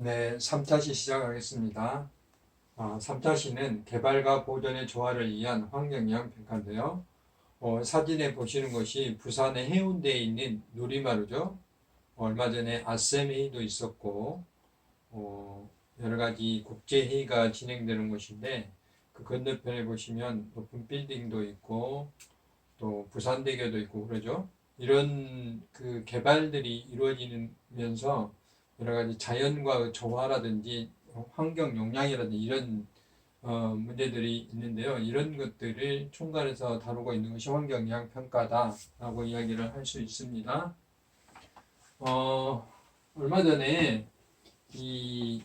네, 3차시 시작하겠습니다. 3차시는 개발과 보존의 조화를 위한 환경영향평가인데요. 사진에 보시는 것이 부산의 해운대에 있는 누리마루죠. 얼마 전에 아셈 회의도 있었고, 여러 가지 국제회의가 진행되는 곳인데, 그 건너편에 보시면 높은 빌딩도 있고, 또 부산대교도 있고 그러죠. 이런 그 개발들이 이루어지면서 여러 가지 자연과 조화라든지 환경 용량이라든지 이런 문제들이 있는데요. 이런 것들을 총괄해서 다루고 있는 것이 환경영향 평가다라고 이야기를 할 수 있습니다. 얼마 전에 이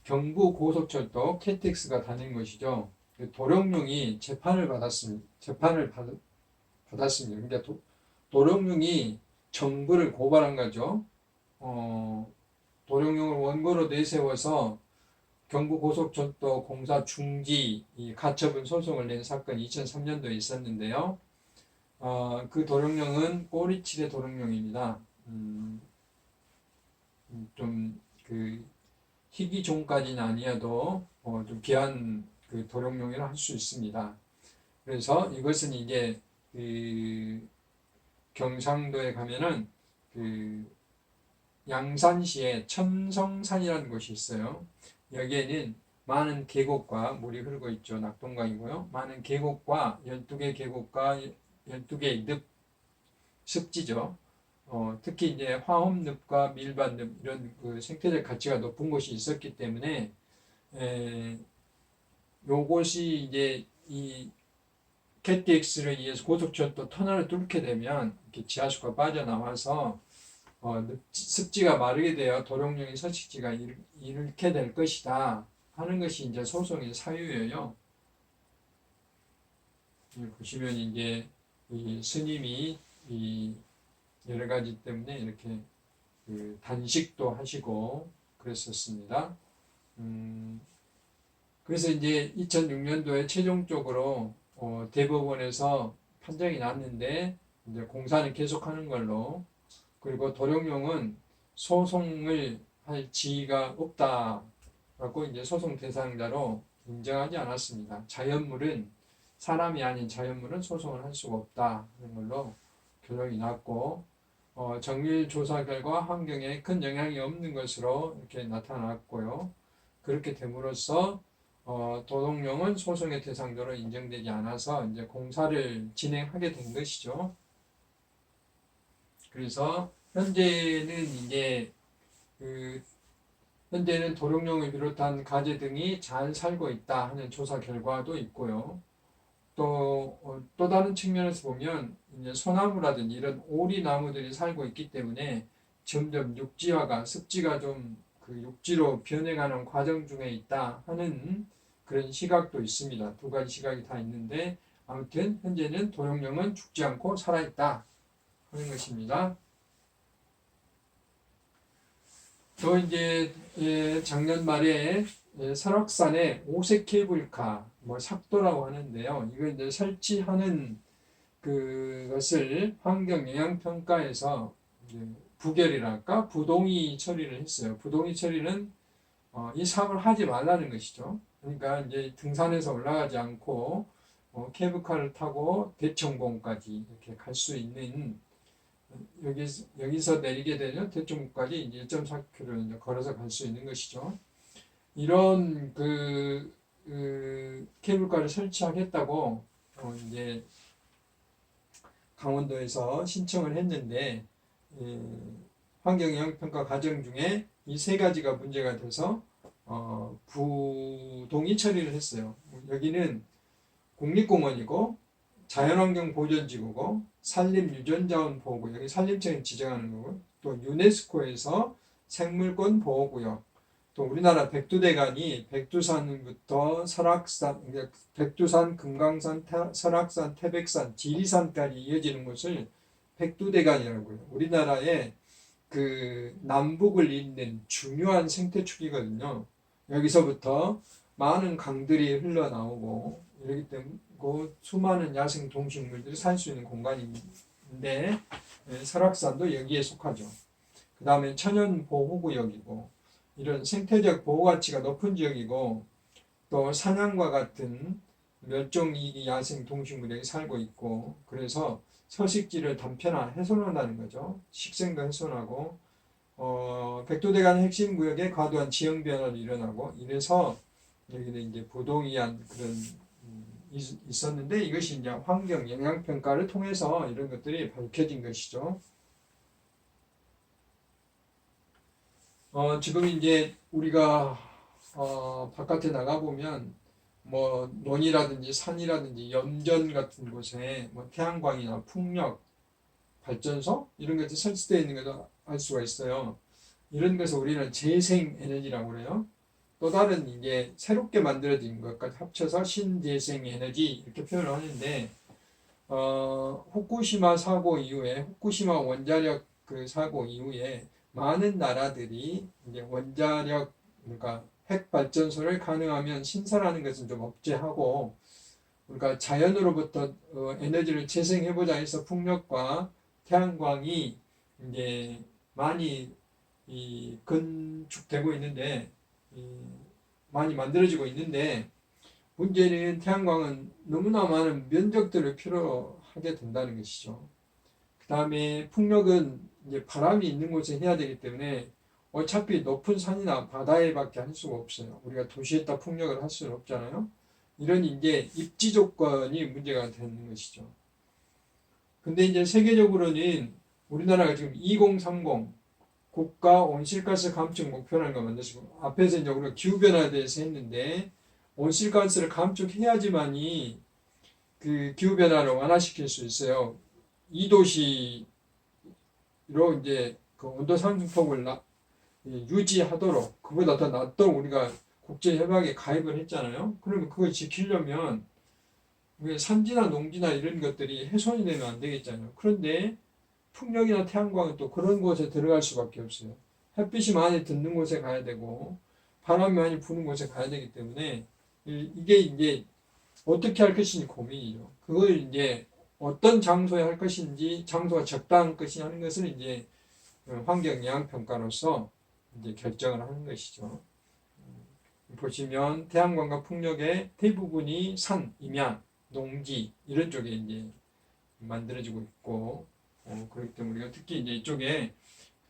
경부 고속철도 KTX가 다닌 것이죠. 도룡뇽이 받았습니다. 그러니까 도룡뇽이 정부를 고발한 거죠. 도룡뇽을 원고로 내세워서 경부고속철도 공사 중지 가처분 소송을 낸 사건이 2003년도에 있었는데요. 그 도룡뇽은 꼬리칠의 도룡뇽입니다. 좀그 희귀종까지는 아니어도 좀 귀한 그 도룡뇽이라 할 수 있습니다. 그래서 이것은 이제 그 경상도에 가면은 그 양산시에 첨성산이라는 곳이 있어요. 여기에는 많은 계곡과 물이 흐르고 있죠. 낙동강이고요. 많은 계곡과 12개 계곡과 12개의 늪, 습지죠. 특히 이제 화엄늪과 밀반늪 이런 그 생태적 가치가 높은 곳이 있었기 때문에 요것이 이제 이 KTX를 위해서 고속철도 터널을 뚫게 되면 이렇게 지하수가 빠져나와서 습지가 마르게 되어 도룡뇽의 서식지가 잃게 될 것이다 하는 것이 이제 소송의 사유예요. 보시면 이제 이 스님이 이 여러 가지 때문에 이렇게 그 단식도 하시고 그랬었습니다. 그래서 이제 2006년도에 최종적으로 대법원에서 판정이 났는데 이제 공사는 계속하는 걸로, 그리고 도룡뇽은 소송을 할 지위가 없다라고 이제 소송 대상자로 인정하지 않았습니다. 자연물은 사람이 아닌 자연물은 소송을 할 수가 없다는 걸로 결론이 났고, 정밀 조사 결과 환경에 큰 영향이 없는 것으로 이렇게 나타났고요. 그렇게 됨으로써 도롱뇽은 소송의 대상자로 인정되지 않아서 이제 공사를 진행하게 된 것이죠. 그래서 현재는 도룡뇽을 비롯한 가재 등이 잘 살고 있다 하는 조사 결과도 있고요. 또 다른 측면에서 보면 이제 소나무라든지 이런 오리 나무들이 살고 있기 때문에 점점 육지화가 습지가 좀 그 육지로 변해가는 과정 중에 있다 하는 그런 시각도 있습니다. 두 가지 시각이 다 있는데 아무튼 현재는 도룡뇽은 죽지 않고 살아있다 하는 것입니다. 또 이제 작년 말에 설악산에 오색 케이블카 삭도라고 하는데요. 이거 이제 설치하는 그것을 환경영향평가에서 부결이랄까 부동의 처리를 했어요. 부동의 처리는 이 사업을 하지 말라는 것이죠. 그러니까 이제 등산에서 올라가지 않고 케이블카를 타고 대청봉까지 이렇게 갈 수 있는, 여기서 내리게 되면 대청봉까지 이제 1.4km 걸어서 갈 수 있는 것이죠. 이런 케이블카를 설치하겠다고 이제 강원도에서 신청을 했는데 환경영향평가 과정 중에 이 세 가지가 문제가 돼서 부동의 처리를 했어요. 여기는 국립공원이고 자연환경보전지구고 산림유전자원보호구역, 여기 산림청이 지정하는 거고, 또 유네스코에서 생물권 보호구역, 또 우리나라 백두대간이 백두산부터 설악산, 백두산, 금강산, 설악산, 태백산, 지리산까지 이어지는 곳을 백두대간이라고 해요. 우리나라의 그 남북을 잇는 중요한 생태축이거든요. 여기서부터 많은 강들이 흘러나오고 이렇기 때문에 수많은 야생 동식물들이 살 수 있는 공간인데 설악산도 여기에 속하죠. 그 다음에 천연보호구역이고, 이런 생태적 보호 가치가 높은 지역이고 또 사냥과 같은 멸종위기 야생 동식물이 살고 있고 그래서 서식지를 단편화 훼손한다는 거죠. 식생도 훼손하고 백두대간 핵심 구역에 과도한 지형 변화도 일어나고 이래서 여기는 이제 부동의한 그런 있었는데 이것이 이제 환경 영향 평가를 통해서 이런 것들이 밝혀진 것이죠. 지금 이제 우리가 바깥에 나가 보면 뭐 논이라든지 산이라든지 염전 같은 곳에 뭐 태양광이나 풍력 발전소 이런 것들이 설치되어 있는 것을 알 수가 있어요. 이런 것을 우리는 재생 에너지라고 그래요. 또 다른 이제 새롭게 만들어진 것까지 합쳐서 신재생 에너지 이렇게 표현을 하는데 후쿠시마 사고 이후에 후쿠시마 원자력 그 사고 이후에 많은 나라들이 이제 원자력 그러니까 핵 발전소를 가능하면 신설하는 것은 좀 억제하고 우리가 자연으로부터 에너지를 재생해보자 해서 풍력과 태양광이 이제 많이 건축되고 있는데 많이 만들어지고 있는데 문제는 태양광은 너무나 많은 면적들을 필요하게 된다는 것이죠. 그 다음에 풍력은 이제 바람이 있는 곳에 해야 되기 때문에 어차피 높은 산이나 바다에밖에 할 수가 없어요. 우리가 도시에다 풍력을 할 수는 없잖아요. 이런 이제 입지 조건이 문제가 되는 것이죠. 근데 이제 세계적으로는 우리나라가 지금 2030 국가 온실가스 감축 목표라는 걸 만들었고 앞에서 이제 우리가 기후변화에 대해서 했는데 온실가스를 감축해야지만이 그 기후변화를 완화시킬 수 있어요. 2도시로 이제 그 온도 상승폭을 유지하도록 그보다 더 낮도록 우리가 국제협약에 가입을 했잖아요. 그러면 그걸 지키려면 산지나 농지나 이런 것들이 훼손이 되면 안 되겠잖아요. 그런데 풍력이나 태양광은 또 그런 곳에 들어갈 수밖에 없어요. 햇빛이 많이 드는 곳에 가야 되고 바람이 많이 부는 곳에 가야 되기 때문에 이게 이제 어떻게 할 것인지 고민이죠. 그걸 이제 어떤 장소에 할 것인지 장소가 적당한 것이냐 하는 것을 이제 환경 영향 평가로서 이제 결정을 하는 것이죠. 보시면 태양광과 풍력의 대부분이 산, 임야, 농지 이런 쪽에 이제 만들어지고 있고 그렇기 때문에 우리가 특히 이제 이쪽에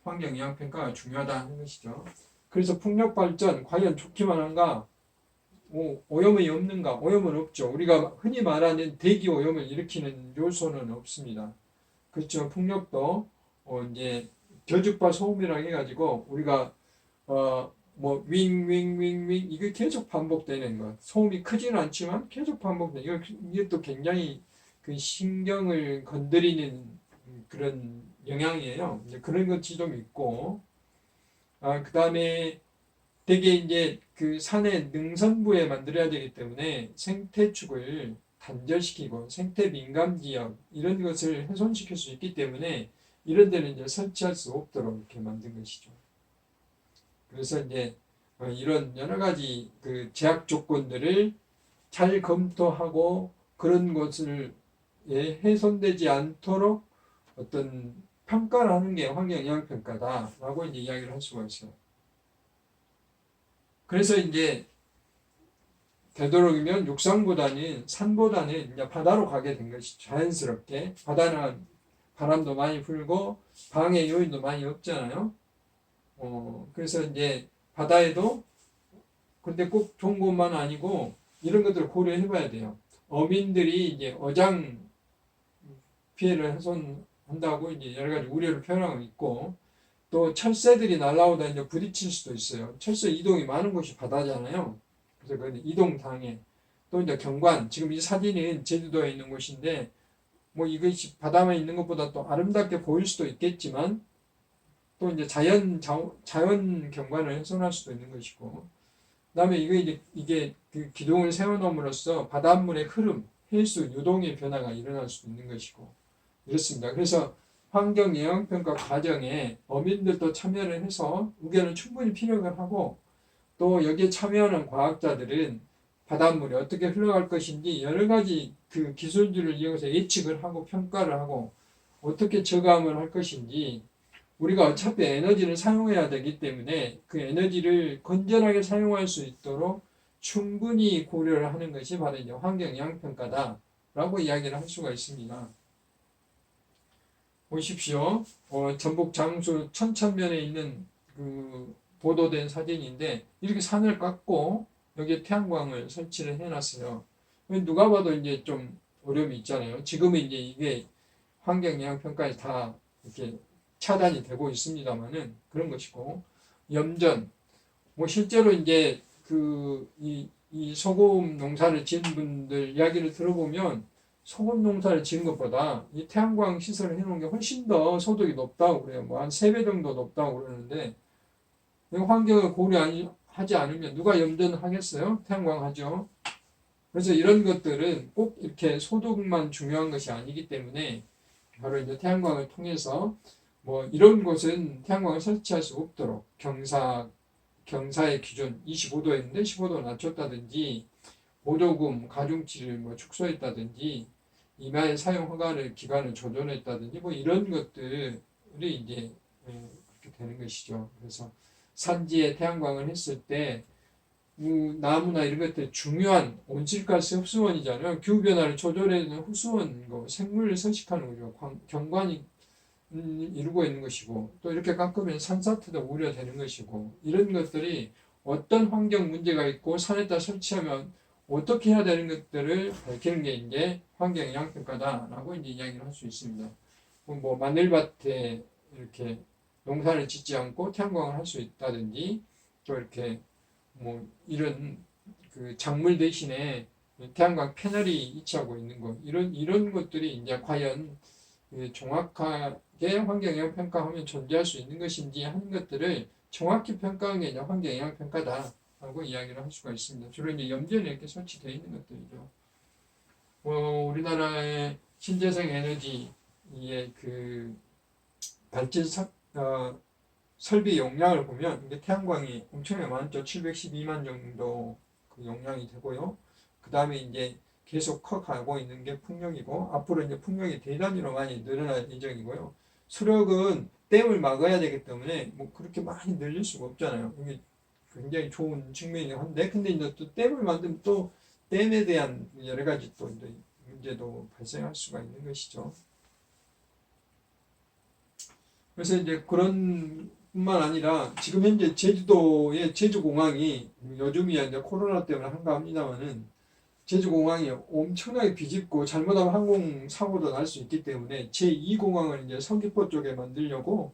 환경 영향 평가가 중요하다는 것이죠. 그래서 풍력 발전 과연 좋기만 한가? 오염이 없는가? 오염은 없죠. 우리가 흔히 말하는 대기 오염을 일으키는 요소는 없습니다. 그렇죠. 풍력도 이제 겨죽파 소음이라고 해가지고 우리가 뭐 윙윙윙윙 이게 계속 반복되는 것. 소음이 크지는 않지만 계속 반복되는 이게 또 굉장히 그 신경을 건드리는 그런 영향이에요. 이제 그런 것이 좀 있고 그 다음에 되게 이제 그 산의 능선부에 만들어야 되기 때문에 생태축을 단절시키고 생태 민감 지역 이런 것을 훼손시킬 수 있기 때문에 이런 데는 이제 설치할 수 없도록 이렇게 만든 것이죠. 그래서 이제 이런 여러 가지 그 제약 조건들을 잘 검토하고 그런 것을 훼손되지 않도록 어떤 평가를 하는 게 환경 영향 평가다라고 이제 이야기를 할 수가 있어요. 그래서 이제 되도록이면 육상보다는 산보다는 이제 바다로 가게 된 것이 자연스럽게 바다는 바람도 많이 불고 방해 요인도 많이 없잖아요. 그래서 이제 바다에도 근데 꼭 좋은 것만 아니고 이런 것들을 고려해 봐야 돼요. 어민들이 이제 어장 피해를 훼손한다고 이제 여러 가지 우려를 표현하고 있고 또 철새들이 날아오다 이제 부딪힐 수도 있어요. 철새 이동이 많은 곳이 바다잖아요. 그래서 그 이동 당해. 또 이제 경관. 지금 이 사진은 제주도에 있는 곳인데 뭐 이것이 바다만 있는 것보다 또 아름답게 보일 수도 있겠지만 또 이제 자연 경관을 훼손할 수도 있는 것이고. 그다음에 이게 그 기둥을 세워놓음으로써 바닷물의 흐름, 해수 유동의 변화가 일어날 수도 있는 것이고 이렇습니다. 그래서 환경 영향 평가 과정에 어민들도 참여를 해서 의견을 충분히 피력을 하고 또 여기에 참여하는 과학자들은 바닷물이 어떻게 흘러갈 것인지 여러 가지 그 기술들을 이용해서 예측을 하고 평가를 하고 어떻게 저감을 할 것인지 우리가 어차피 에너지를 사용해야 되기 때문에 그 에너지를 건전하게 사용할 수 있도록 충분히 고려를 하는 것이 바로 이제 환경영향평가다라고 이야기를 할 수가 있습니다. 보십시오. 전북 장수 천천면에 있는 그 보도된 사진인데 이렇게 산을 깎고 여기에 태양광을 설치를 해놨어요. 누가 봐도 이제 좀 어려움이 있잖아요. 지금은 이제 이게 환경영향평가에 다 이렇게 차단이 되고 있습니다만은 그런 것이고 염전 뭐 실제로 이제 이 소금 농사를 지은 분들 이야기를 들어보면 소금 농사를 지은 것보다 이 태양광 시설을 해놓은 게 훨씬 더 소득이 높다고 그래요. 뭐 한 3배 정도 높다고 그러는데 환경을 고려하지 않으면 누가 염전하겠어요? 태양광 하죠. 그래서 이런 것들은 꼭 이렇게 소득만 중요한 것이 아니기 때문에 바로 이제 태양광을 통해서 뭐 이런 곳은 태양광을 설치할 수 없도록 경사의 기준 25도였는데 15도 낮췄다든지 보조금 가중치를 뭐 축소했다든지 이마의 사용 허가를 기간을 조정했다든지 뭐 이런 것들이 이제 그렇게 되는 것이죠. 그래서 산지에 태양광을 했을 때 나무나 이런 것들 중요한 온실가스 흡수원이잖아요. 기후변화를 조절해주는 흡수원, 생물을 서식하는 거죠. 경관이 이루고 있는 것이고 또 이렇게 깎으면 산사태도 우려되는 것이고 이런 것들이 어떤 환경 문제가 있고 산에다 설치하면 어떻게 해야 되는 것들을 밝히는 게 이제 환경영향평가다라고 이제 이야기를 할 수 있습니다. 뭐 마늘밭에 이렇게 농사를 짓지 않고 태양광을 할 수 있다든지 또 이렇게 뭐 이런 그 작물 대신에 태양광 패널이 위치하고 있는 것 이런 것들이 이제 과연 정확하게 환경영향평가하면 존재할 수 있는 것인지 하는 것들을 정확히 평가하는 게 이제 환경영향평가다라고 이야기를 할 수가 있습니다. 주로 이제 염전에 이렇게 설치되어 있는 것들이죠. 우리나라의 신재생 에너지의 그 발전 설비 용량을 보면 이게 태양광이 엄청나게 많죠. 712만 정도 그 용량이 되고요. 그 다음에 이제 계속 커가고 있는 게 풍력이고 앞으로 이제 풍력이 대단위로 많이 늘어날 예정이고요. 수력은 댐을 막아야 되기 때문에 뭐 그렇게 많이 늘릴 수가 없잖아요. 이게 굉장히 좋은 측면이긴 한데 근데 이제 또 댐을 만들면 또 댐에 대한 여러 가지 또 이제 문제도 발생할 수가 있는 것이죠. 그래서 이제 그런 뿐만 아니라 지금 현재 제주도의 제주공항이 요즘이야 이제 코로나 때문에 한가합니다만은 제주공항이 엄청나게 비집고 잘못하면 항공사고도 날 수 있기 때문에 제2공항을 이제 서귀포 쪽에 만들려고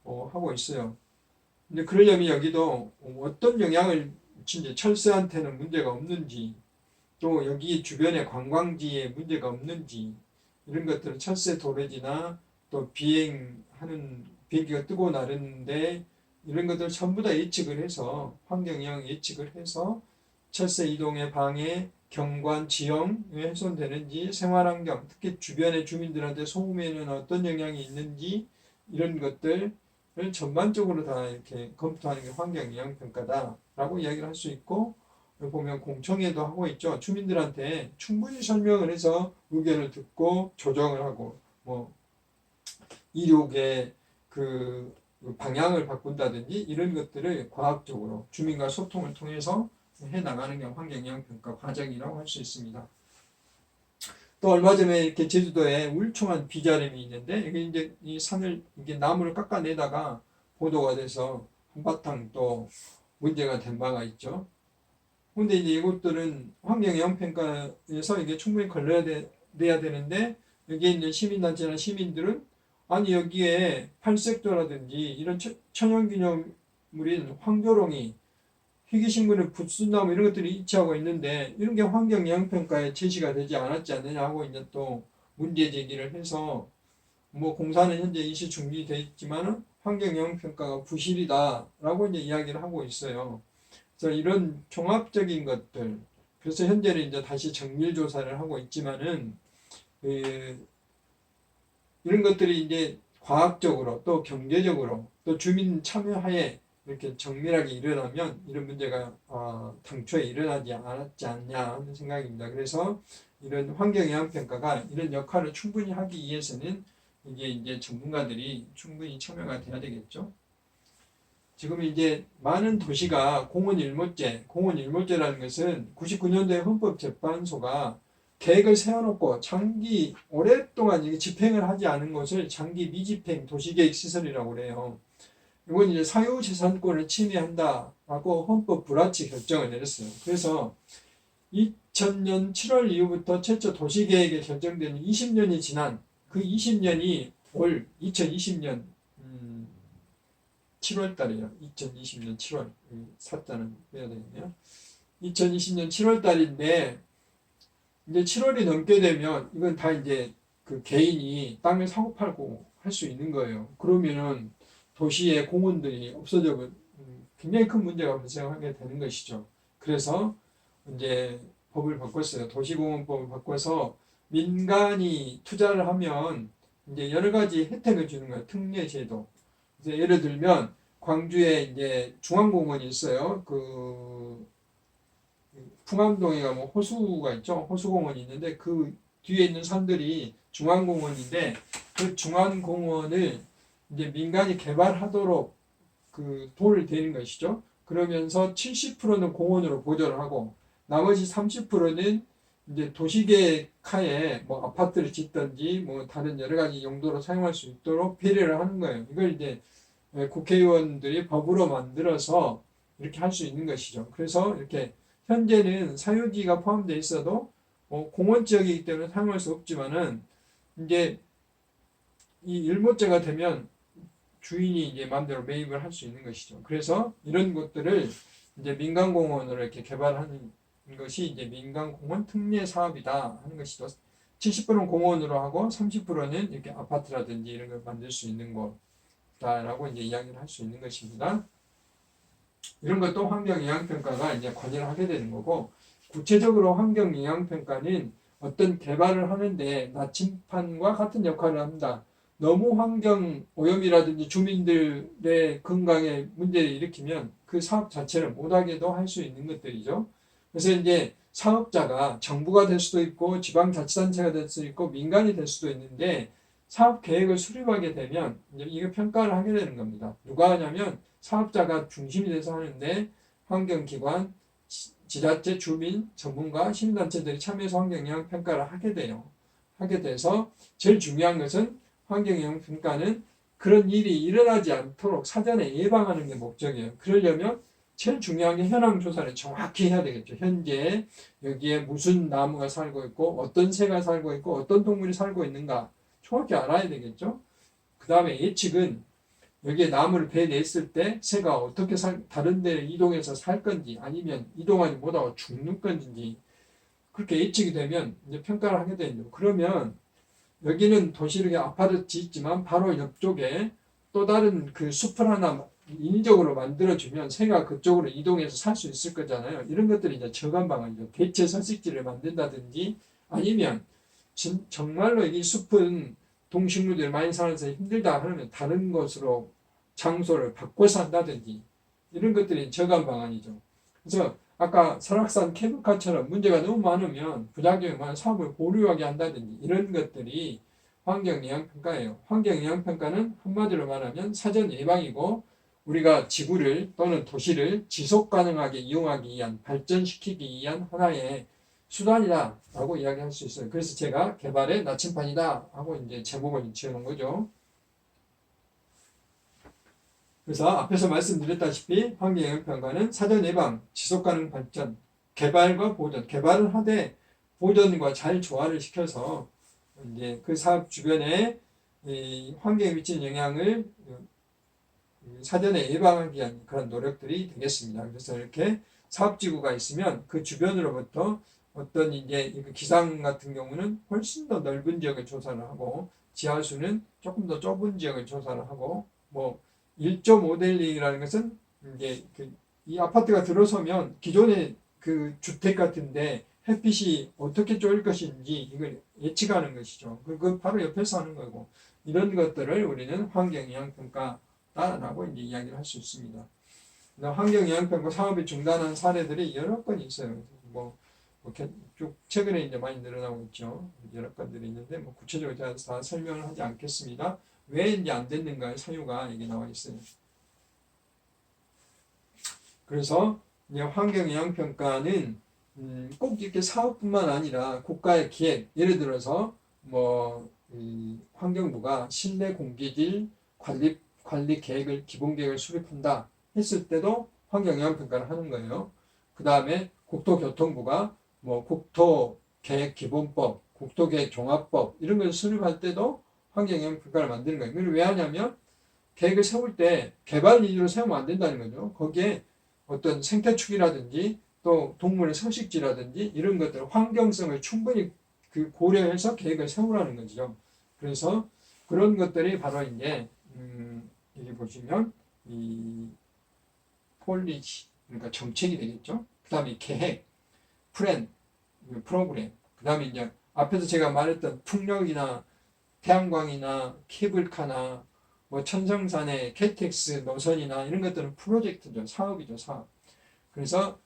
하고 있어요. 근데 그러려면 여기도 어떤 영향을 미치는지 철새한테는 문제가 없는지 또 여기 주변에 관광지에 문제가 없는지 이런 것들은 철새 도로지나 또 비행기가 뜨고 나르는데 이런 것들 전부 다 예측을 해서 환경영 예측을 해서 철새 이동의 방해 경관, 지형에 훼손되는지 생활환경, 특히 주변의 주민들한테 소음에는 어떤 영향이 있는지 이런 것들을 전반적으로 다 이렇게 검토하는 게 환경영향평가다라고 이야기를 할 수 있고 보면 공청회도 하고 있죠. 주민들한테 충분히 설명을 해서 의견을 듣고 조정을 하고 뭐 이륙의 그 방향을 바꾼다든지 이런 것들을 과학적으로 주민과 소통을 통해서 해나가는 게 환경영향평가 과정이라고 할 수 있습니다. 또 얼마 전에 이렇게 제주도에 울충한 비자림이 있는데 이게 이제 이 산을 이게 나무를 깎아내다가 보도가 돼서 한바탕 또 문제가 된 바가 있죠. 근데 이제 이것들은 환경영향평가에서 이게 충분히 걸러야 되는데 여기에 이제 시민단체나 시민들은 아니 여기에 팔색조라든지 이런 천연기념물인 황조롱이 희귀식물의 붓순나무 이런 것들이 위치하고 있는데 이런 게 환경영향평가에 제시가 되지 않았지 않느냐 하고 이제 또 문제 제기를 해서 뭐 공사는 현재 일시 중지되어 있지만은 환경영향평가가 부실이다라고 이제 이야기를 하고 있어요. 그래서 이런 종합적인 것들 그래서 현재는 이제 다시 정밀 조사를 하고 있지만은 이런 것들이 이제 과학적으로 또 경제적으로 또 주민 참여하에 이렇게 정밀하게 일어나면 이런 문제가 당초에 일어나지 않았지 않냐 하는 생각입니다. 그래서 이런 환경영향평가가 이런 역할을 충분히 하기 위해서는 이게 이제 전문가들이 충분히 참여가 돼야 되겠죠. 지금 이제 많은 도시가 공원 일몰제라는 것은 99년도에 헌법재판소가 계획을 세워놓고 장기 오랫동안 이게 집행을 하지 않은 것을 장기 미집행 도시계획 시설이라고 그래요. 이건 이제 사유재산권을 침해한다라고 헌법 불합치 결정을 내렸어요. 그래서 2000년 7월 이후부터 최초 도시계획이 결정된 20년이 지난 그 20년이 올 2020년 7월 달이에요. 2020년 7월. 사자는 빼야 되겠네요. 2020년 7월 달인데 이제 7월이 넘게 되면 이건 다 이제 그 개인이 땅을 사고 팔고 할 수 있는 거예요. 그러면은 도시의 공원들이 없어져 굉장히 큰 문제가 발생하게 되는 것이죠. 그래서 이제 법을 바꿨어요. 도시공원법을 바꿔서 민간이 투자를 하면 이제 여러 가지 혜택을 주는 거예요. 특례제도. 이제 예를 들면 광주에 이제 중앙공원이 있어요. 그 풍암동에 가면 호수가 있죠. 호수공원이 있는데 그 뒤에 있는 산들이 중앙공원인데 그 중앙공원을 이제 민간이 개발하도록 그 돈을 대는 것이죠. 그러면서 70%는 공원으로 보존을 하고 나머지 30%는 이제 도시계획하에 뭐 아파트를 짓든지 뭐 다른 여러 가지 용도로 사용할 수 있도록 배려를 하는 거예요. 이걸 이제 국회의원들이 법으로 만들어서 이렇게 할 수 있는 것이죠. 그래서 이렇게 현재는 사유지가 포함되어 있어도 공원 지역이기 때문에 사용할 수 없지만은 이제 이 일몰제가 되면 주인이 이제 마음대로 매입을 할 수 있는 것이죠. 그래서 이런 것들을 이제 민간공원으로 이렇게 개발하는 것이 이제 민간공원 특례 사업이다 하는 것이죠. 70%는 공원으로 하고 30%는 이렇게 아파트라든지 이런 걸 만들 수 있는 거다라고 이제 이야기를 할 수 있는 것입니다. 이런 것도 환경영향평가가 이제 관여를 하게 되는 거고, 구체적으로 환경영향평가는 어떤 개발을 하는데 나침판과 같은 역할을 합니다. 너무 환경 오염이라든지 주민들의 건강에 문제를 일으키면 그 사업 자체를 못하게도 할 수 있는 것들이죠. 그래서 이제 사업자가 정부가 될 수도 있고 지방자치단체가 될 수도 있고 민간이 될 수도 있는데 사업 계획을 수립하게 되면 이제 이거 평가를 하게 되는 겁니다. 누가 하냐면 사업자가 중심이 돼서 하는데 환경기관, 지자체, 주민, 전문가, 시민단체들이 참여해서 환경영향 평가를 하게 돼요. 하게 돼서 제일 중요한 것은 환경영향 평가는 그런 일이 일어나지 않도록 사전에 예방하는 게 목적이에요. 그러려면 제일 중요한 게 현황 조사를 정확히 해야 되겠죠. 현재 여기에 무슨 나무가 살고 있고 어떤 새가 살고 있고 어떤 동물이 살고 있는가 정확히 알아야 되겠죠. 그 다음에 예측은 여기에 나무를 배내했을 때 새가 어떻게 다른 데 이동해서 살 건지 아니면 이동하지 못하고 죽는 건지 그렇게 예측이 되면 이제 평가를 하게 되죠. 그러면 여기는 도시를 아파트 짓지만 바로 옆쪽에 또 다른 그 숲을 하나 인위적으로 만들어주면 새가 그쪽으로 이동해서 살 수 있을 거잖아요. 이런 것들이 이제 저감 방안이죠. 대체 서식지를 만든다든지 아니면 정말로 이 숲은 동식물들이 많이 살아서 힘들다 그러면 다른 곳으로 장소를 바꿔서 한다든지 이런 것들이 저감 방안이죠. 그래서 아까 설악산 케이블카처럼 문제가 너무 많으면 부작용이 많은 사업을 보류하게 한다든지 이런 것들이 환경영향평가예요. 환경영향평가는 한마디로 말하면 사전 예방이고 우리가 지구를 또는 도시를 지속가능하게 이용하기 위한 발전시키기 위한 하나의 수단이다라고 이야기할 수 있어요. 그래서 제가 개발의 나침판이다 하고 이제 제목을 지어놓은 거죠. 그래서 앞에서 말씀드렸다시피 환경영향평가는 사전 예방, 지속가능 발전, 개발과 보전, 개발을 하되 보전과 잘 조화를 시켜서 이제 그 사업 주변에 환경에 미치는 영향을 사전에 예방하기 위한 그런 노력들이 되겠습니다. 그래서 이렇게 사업지구가 있으면 그 주변으로부터 어떤 이제 기상 같은 경우는 훨씬 더 넓은 지역을 조사를 하고 지하수는 조금 더 좁은 지역을 조사를 하고 뭐 1조 모델링이라는 것은 이제 이 아파트가 들어서면 기존의 그 주택 같은데 햇빛이 어떻게 쬐을 것인지 이걸 예측하는 것이죠. 그 바로 옆에서 하는 거고 이런 것들을 우리는 환경영향평가라고 이제 이야기를 할 수 있습니다. 환경영향평가 사업이 중단한 사례들이 여러 건 있어요. 뭐 쭉 최근에 이제 많이 늘어나고 있죠. 여러 건들이 있는데 뭐 구체적으로 제가 다 설명을 하지 않겠습니다. 왜 이제 안 됐는가의 사유가 여기 나와 있어요. 그래서 이제 환경영향평가는 꼭 이렇게 사업뿐만 아니라 국가의 기획, 예를 들어서 뭐 환경부가 실내 공기질 관리 계획을 기본 계획을 수립한다 했을 때도 환경영향평가를 하는 거예요. 그 다음에 국토교통부가 뭐 국토계획기본법, 국토계획종합법 이런 걸 수립할 때도 환경영향평가를 만드는 거예요. 이걸 왜 하냐면 계획을 세울 때 개발 위주로 세우면 안 된다는 거죠. 거기에 어떤 생태축이라든지 또 동물의 서식지라든지 이런 것들 환경성을 충분히 고려해서 계획을 세우라는 거죠. 그래서 그런 것들이 바로 이제 여기 보시면 이 폴리시 그러니까 정책이 되겠죠. 그다음에 계획, 플랜, 프로그램. 그다음에 이제 앞에서 제가 말했던 풍력이나 태양광이나 케이블카나 뭐 천성산의 KTX 노선이나 이런 것들은 프로젝트죠. 사업이죠. 사업. 그래서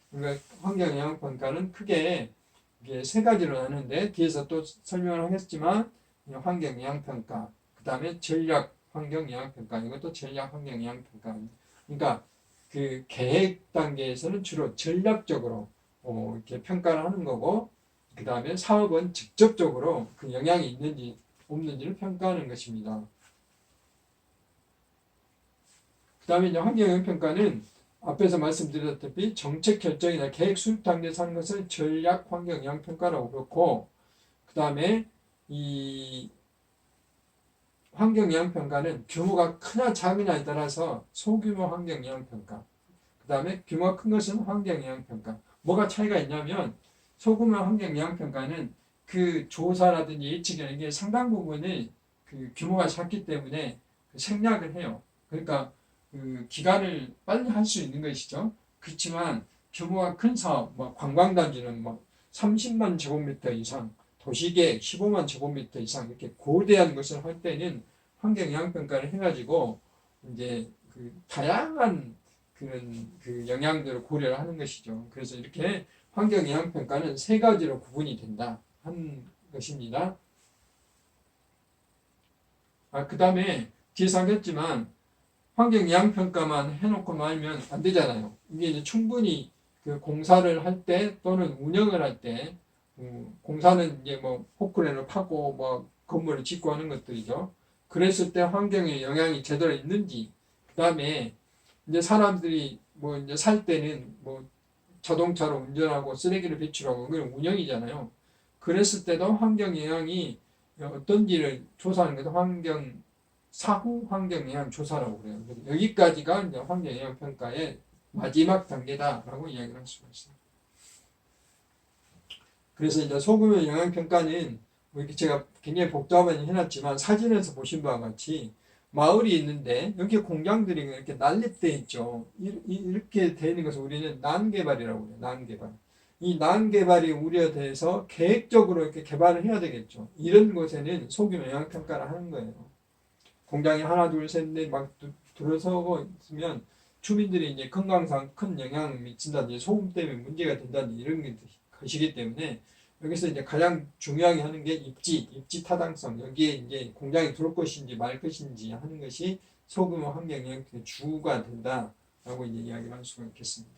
환경영향평가는 크게 이게 세 가지로 나누는데 뒤에서 또 설명을 하겠지만 환경영향평가, 그 다음에 전략 환경영향평가, 이것도 전략 환경영향평가. 그러니까 그 계획 단계에서는 주로 전략적으로 이렇게 평가를 하는 거고, 그 다음에 사업은 직접적으로 그 영향이 있는지 없는지를 평가하는 것입니다. 그 다음에 이제 환경영향평가는 앞에서 말씀드렸다시피 정책 결정이나 계획 수립 단계에서 하는 것을 전략 환경영향평가라고 그렇고, 그 다음에 이 환경영향평가는 규모가 크냐 작으냐에 따라서 소규모 환경영향평가, 그 다음에 규모가 큰 것은 환경영향평가. 뭐가 차이가 있냐면 소규모 환경영향평가는 그 조사라든지 예측 이런 게 상당 부분이 그 규모가 작기 때문에 생략을 해요. 그러니까 그 기간을 빨리 할 수 있는 것이죠. 그렇지만 규모가 큰 사업, 뭐 관광단지는 뭐 30만 제곱미터 이상, 도시계획 15만 제곱미터 이상 이렇게 고대한 것을 할 때는 환경영향평가를 해가지고 이제 그 다양한 그런 그 영향들을 고려를 하는 것이죠. 그래서 이렇게 환경영향평가는 세 가지로 구분이 된다 하는 것입니다. 그 다음에 뒤에서 하겠지만 환경영향평가만 해놓고 말면 안 되잖아요. 이게 이제 충분히 그 공사를 할 때 또는 운영을 할 때, 공사는 이제 뭐 포크레인을 파고 뭐 건물을 짓고 하는 것들이죠. 그랬을 때 환경에 영향이 제대로 있는지, 그 다음에 이제 사람들이 뭐 이제 살 때는 뭐 자동차로 운전하고 쓰레기를 배출하고 그건 운영이잖아요. 그랬을 때도 환경 영향이 어떤지를 조사하는 것도 사후 환경 영향 조사라고 그래요. 여기까지가 이제 환경 영향 평가의 마지막 단계다라고 이야기를 할 수가 있어요. 그래서 이제 소규모 영향 평가는 뭐 이렇게 제가 굉장히 복잡하게 해놨지만 사진에서 보신 바와 같이 마을이 있는데 여기 공장들이 이렇게 난립돼 있죠. 이렇게 되어 있는 것을 우리는 난개발이라고 해요. 난개발. 이 난개발이 우려돼서 계획적으로 이렇게 개발을 해야 되겠죠. 이런 곳에는 소규모 영향 평가를 하는 거예요. 공장이 하나, 둘, 셋, 넷 막 들어서고 있으면 주민들이 이제 건강상 큰 영향을 미친다든지 소음 때문에 문제가 된다든지 이런 것이기 때문에 여기서 이제 가장 중요하게 하는 게 입지 타당성. 여기에 이제 공장이 들어올 것인지 말 것인지 하는 것이 소규모 환경 영향의 주가 된다라고 이제 이야기를 할 수가 있겠습니다.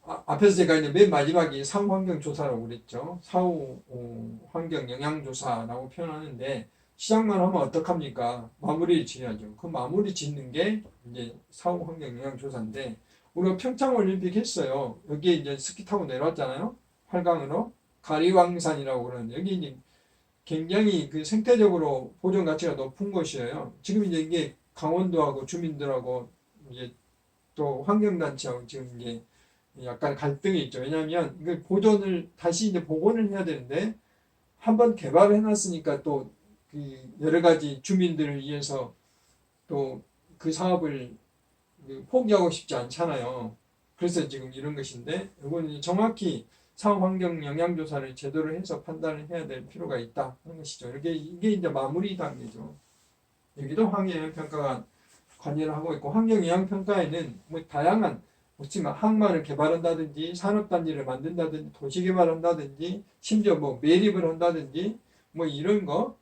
앞에서 제가 이제 맨 마지막에 사후 환경 조사라고 그랬죠. 사후 환경 영향 조사라고 표현하는데 시작만 하면 어떡합니까? 마무리 지어야죠. 그 마무리 짓는 게 이제 사후 환경 영향 조사인데 우리가 평창 올림픽 했어요. 여기에 이제 스키 타고 내려왔잖아요. 활강으로 가리왕산이라고 그러는데 여기 이제 굉장히 그 생태적으로 보존 가치가 높은 곳이에요. 지금 이제 이게 강원도하고 주민들하고 이제 또 환경단체하고 지금 이게 약간 갈등이 있죠. 왜냐하면 이걸 보존을 다시 이제 복원을 해야 되는데 한번 개발을 해놨으니까 또 그 여러 가지 주민들을 위해서 또 그 사업을 포기하고 싶지 않잖아요. 그래서 지금 이런 것인데 이건 정확히 사후 환경 영향 조사를 제대로 해서 판단을 해야 될 필요가 있다 하는 것이죠. 이게 이제 마무리 단계죠. 여기도 환경 영향 평가가 관여를 하고 있고 환경 영향 평가에는 뭐 다양한 없지만 항만을 개발한다든지 산업단지를 만든다든지 도시 개발한다든지 심지어 뭐 매립을 한다든지 뭐 이런 거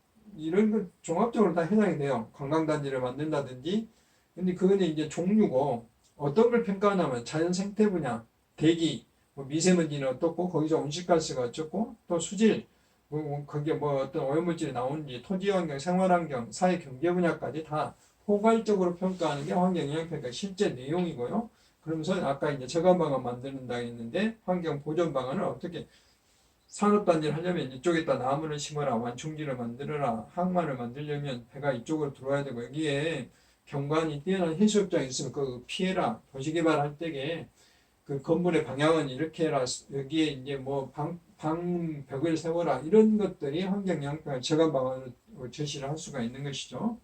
종합적으로 다 해당이 돼요. 관광단지를 만든다든지. 근데 그거는 이제 종류고 어떤 걸 평가하냐면 자연 생태 분야, 대기, 뭐 미세먼지는 어떻고 거기서 온실가스가 어쩌고 또 수질, 거기에 뭐 어떤 오염물질이 나오는지 토지환경, 생활환경, 사회 경제 분야까지 다 포괄적으로 평가하는 게 환경영향평가 실제 내용이고요. 그러면서 아까 이제 저감 방안 만드는다 했는데 환경 보전 방안을 어떻게 산업단지를 하려면 이쪽에다 나무를 심어라, 완충지를 만들어라, 항만을 만들려면 배가 이쪽으로 들어와야 되고 여기에 경관이 뛰어난 해수욕장이 있으면 그 피해라, 도시개발할 때에 그 건물의 방향은 이렇게 해라, 여기에 이제 뭐 방벽을 세워라, 이런 것들이 환경영향평가 저감 방안으로 제시를 할 수가 있는 것이죠.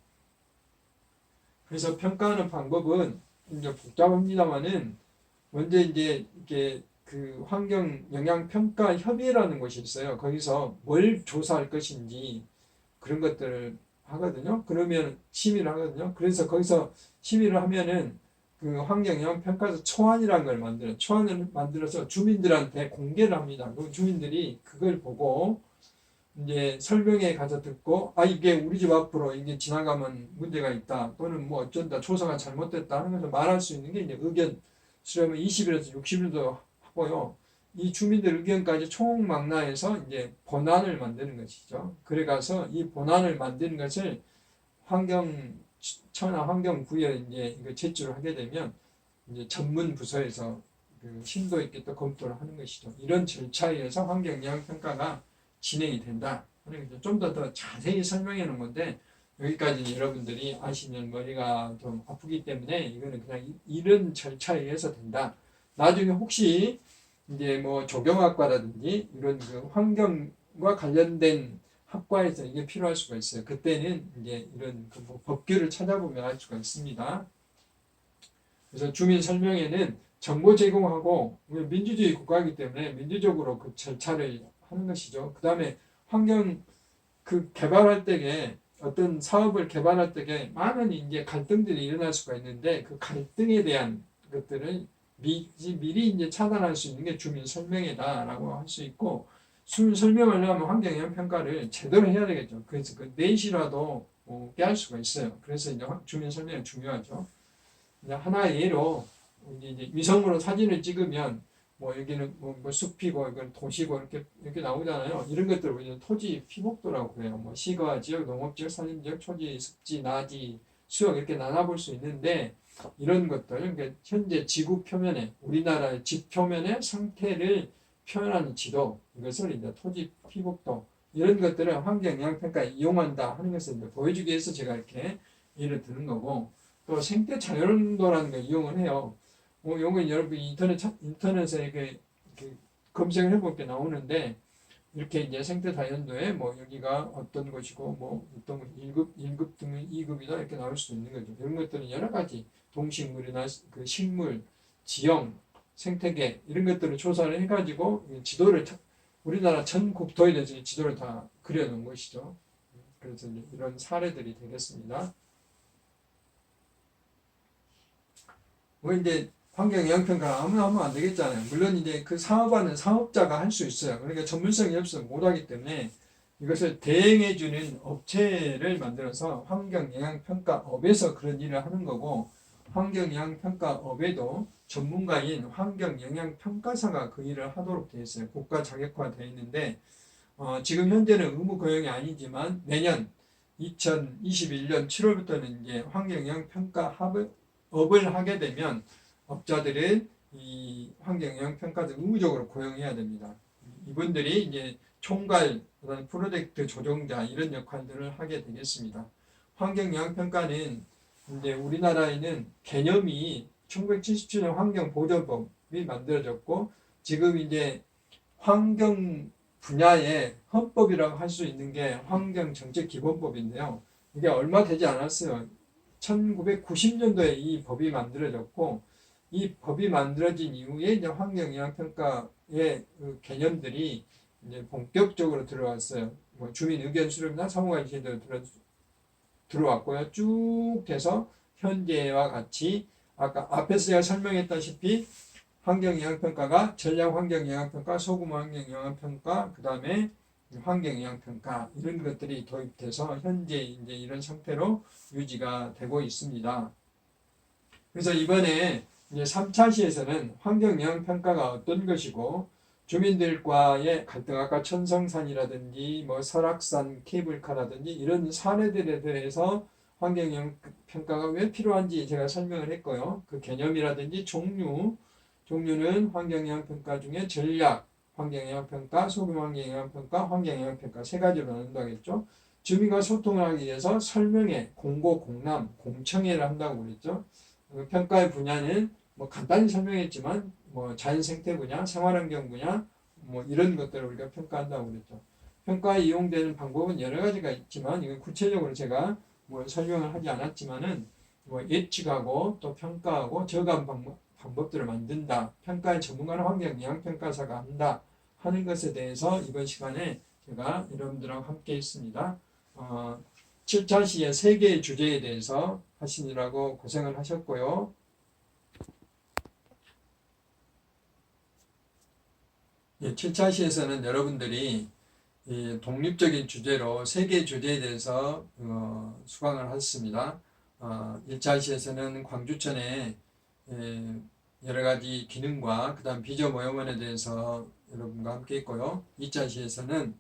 그래서 평가하는 방법은 이제 복잡합니다만은 먼저 이제 이게 그 환경영향평가협의회라는 곳이 있어요. 거기서 뭘 조사할 것인지 그런 것들을 하거든요. 그러면 심의를 하거든요. 그래서 거기서 심의를 하면은 그 환경영향평가서 초안이라는 걸 만들어요. 초안을 만들어서 주민들한테 공개를 합니다. 그 주민들이 그걸 보고 이제 설명회 가서 듣고 이게 우리 집 앞으로 이게 지나가면 문제가 있다 또는 뭐 어쩐다 조사가 잘못됐다 하는 것을 말할 수 있는 게 이제 의견 수렴을 20일에서 60일도 하고요. 이 주민들 의견까지 총망라해서 이제 본안을 만드는 것이죠. 그래가서 이 본안을 만드는 것을 천하 환경부에 이제 이거 제출을 하게 되면 이제 전문 부서에서 그 심도 있게 또 검토를 하는 것이죠. 이런 절차에 의해서 환경영향평가가 진행이 된다. 좀 더 자세히 설명해 놓은 건데 여기까지 여러분들이 아시면 머리가 좀 아프기 때문에 이거는 그냥 이런 절차에 의해서 된다. 나중에 혹시 이제 뭐 조경학과라든지 이런 그 환경과 관련된 학과에서 이게 필요할 수가 있어요. 그때는 이제 이런 그뭐 법규를 찾아보면 알 수가 있습니다. 그래서 주민 설명회는 정보 제공하고 민주주의 국가이기 때문에 민주적으로 그 절차를 하는 것이죠. 그 다음에 환경 그 개발할 때에 어떤 사업을 개발할 때에 많은 이제 갈등들이 일어날 수가 있는데 그 갈등에 대한 것들을 미리 이제 차단할 수 있는 게 주민 설명회다라고 할 수 있고 주민 설명을 하려면 환경영향 평가를 제대로 해야 되겠죠. 그래서 그 4시라도 깨할 수가 있어요. 그래서 이제 주민 설명이 중요하죠. 이제 하나의 예로 이제 위성으로 사진을 찍으면 뭐 여기는 뭐 숲이고 이건 도시고 이렇게 나오잖아요. 이런 것들을 우리는 토지 피복도라고 그래요. 뭐 시가 지역, 농업 지역, 산림 지역, 초지, 습지, 나지, 수역 이렇게 나눠볼 수 있는데 이런 것들 그러니까 현재 지구 표면에 우리나라의 지 표면의 상태를 표현하는 지도 이것을 이제 토지 피복도 이런 것들을 환경영향평가에 이용한다 하는 것을 이제 보여주기 위해서 제가 이렇게 예를 드는 거고 또 생태 자연도라는 걸 이용을 해요. 요건 여러분 인터넷에 이렇게 검색을 해볼 게 나오는데 이렇게 이제 생태 자연도에 뭐 여기가 어떤 것이고 뭐 어떤 1급 등은 2급이다 이렇게 나올 수 있는 거죠. 이런 것들은 여러 가지 동식물이나 그 식물, 지형, 생태계 이런 것들을 조사를 해가지고 지도를 우리나라 전 국토에 대해서 지도를 다 그려놓은 것이죠. 그래서 이런 사례들이 되겠습니다. 뭐 이제 환경영향평가 아무나 하면 안 되겠잖아요. 물론 이제 그 사업하는 사업자가 할 수 있어요. 그러니까 전문성이 없으면 못하기 때문에 이것을 대행해주는 업체를 만들어서 환경영향평가업에서 그런 일을 하는 거고 환경영향평가업에도 전문가인 환경영향평가사가 그 일을 하도록 되어 있어요. 국가 자격화되어 있는데 지금 현재는 의무 고용이 아니지만 내년 2021년 7월부터는 이제 환경영향평가업을 하게 되면 업자들은 이 환경영향평가를 의무적으로 고용해야 됩니다. 이분들이 이제 총괄, 프로젝트 조정자 이런 역할들을 하게 되겠습니다. 환경영향평가는 이제 우리나라에는 개념이 1977년 환경보전법이 만들어졌고 지금 이제 환경 분야의 헌법이라고 할 수 있는 게 환경정책기본법인데요. 이게 얼마 되지 않았어요. 1990년도에 이 법이 만들어졌고 이 법이 만들어진 이후에 이제 환경영향평가의 그 개념들이 이제 본격적으로 들어왔어요. 뭐 주민 의견 수렴이나 사무관 제도로 들어왔고요. 쭉 돼서 현재와 같이 아까 앞에서 제가 설명했다시피 환경영향평가가 전략환경영향평가, 소규모환경영향평가, 그 다음에 환경영향평가 이런 것들이 도입돼서 현재 이제 이런 상태로 유지가 되고 있습니다. 그래서 이번에 이제 3차 시에서는 환경영향평가가 어떤 것이고 주민들과의 갈등, 아까 천성산이라든지 뭐 설악산 케이블카라든지 이런 사례들에 대해서 환경영향평가가 왜 필요한지 제가 설명을 했고요. 그 개념이라든지 종류는 환경영향평가 중에 전략, 환경영향평가, 소규모 환경영향평가, 환경영향평가 세 가지로 나눈다고 했죠. 주민과 소통을 하기 위해서 설명회, 공고, 공람, 공청회를 한다고 그랬죠. 평가의 분야는 뭐 간단히 설명했지만 뭐 자연생태 분야, 생활환경 분야 뭐 이런 것들을 우리가 평가한다고 그랬죠. 평가에 이용되는 방법은 여러 가지가 있지만 이건 구체적으로 제가 뭐 설명을 하지 않았지만은 뭐 예측하고 또 평가하고 저감 방법들을 만든다. 평가의 전문가는 환경영향평가사가 한다 하는 것에 대해서 이번 시간에 제가 여러분들하고 함께 했습니다. 7차 시의 3개의 주제에 대해서 하시느라고 고생을 하셨고요. 예, 7차 시에서는 여러분들이 독립적인 주제로 3개의 주제에 대해서 수강을 하셨습니다. 1차 시에서는 광주천의 여러 가지 기능과 그 다음 비저 모형원에 대해서 여러분과 함께 했고요. 2차 시에서는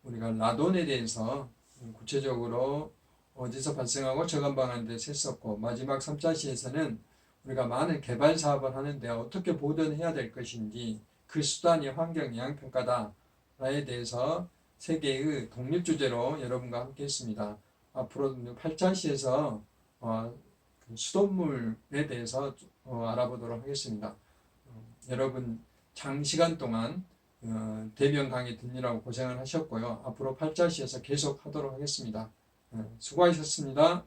우리가 라돈에 대해서 구체적으로 어디서 발생하고 저감 방안에 대해서 했었고, 마지막 3차 시에서는 우리가 많은 개발 사업을 하는데 어떻게 보존해야 될 것인지 그 수단이 환경영향평가다에 대해서 3개의 독립주제로 여러분과 함께 했습니다. 앞으로 8차 시에서 수돗물에 대해서 알아보도록 하겠습니다. 여러분 장시간 동안 대면 강의 듣느라고 고생을 하셨고요. 앞으로 8차 시에서 계속 하도록 하겠습니다. 수고하셨습니다.